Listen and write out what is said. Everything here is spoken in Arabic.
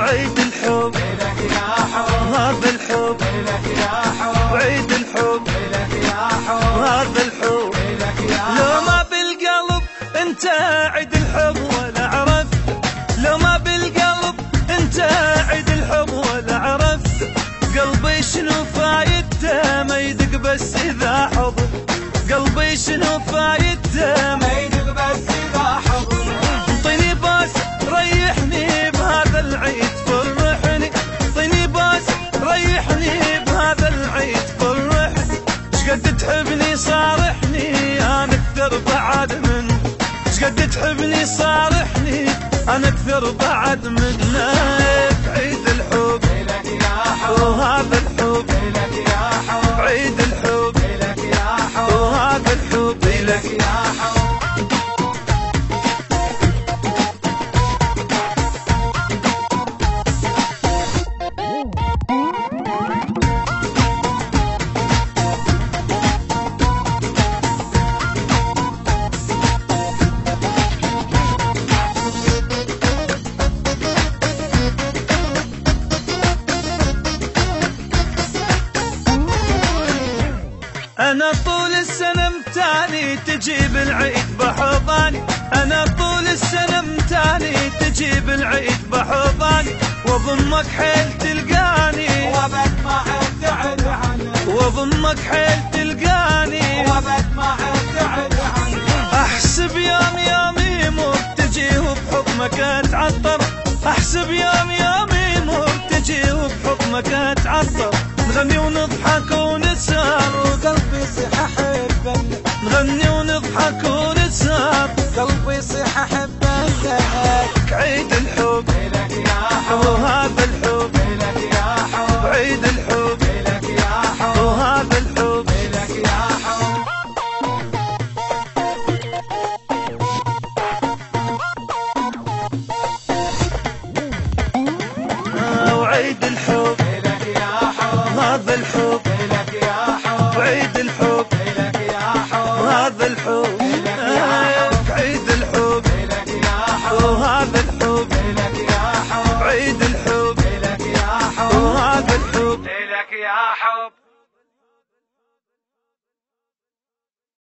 عيد الحب لك يا حب، هذا الحب لك يا حب، عيد الحب لك يا حب، هذا الحب. لك يا حب. لو ما بالقلب انت عيد الحب ولا عرفت، لو ما بالقلب انت عيد الحب ولا عرفت، قلبي شنو فايدته ما يدق بس اذا حضر، قلبي شنو فايدته ما يدق بس اذا حضر. انطيني باس ريحني بهذا العيد فرحني، انطيني باس ريحني بهذا العيد فرحني، شقد تحبني صارحني انا اكثر بعد منك، شقد تحبني صارحني انا اكثر بعد منك. عيد الحب لك يا حب، وهذا الحب لك يا حب، عيد الحب لك يا حب، وهذا الحب لك يا حب. أنا طول السنة متاني تجيب العيد بحضاني، أنا طول السنة متاني تجيب العيد بحضاني، وأضمك حيل تلقاني وابد ما ابتعد عنك، وأضمك حيل تلقاني، وابد ما ابتعد عنك. أحسب يوم يمر تجي وبحكمك أتعطر، أحسب يوم يمر تجي وبحكمك أتعطر، نغني ونضحك ونسهر قلبي يصيح احبك، نغني ونضحك ونسهر، قلبي يصيح احبك. عيد الحب لك يا حب، وهذا الحب لك يا حب، عيد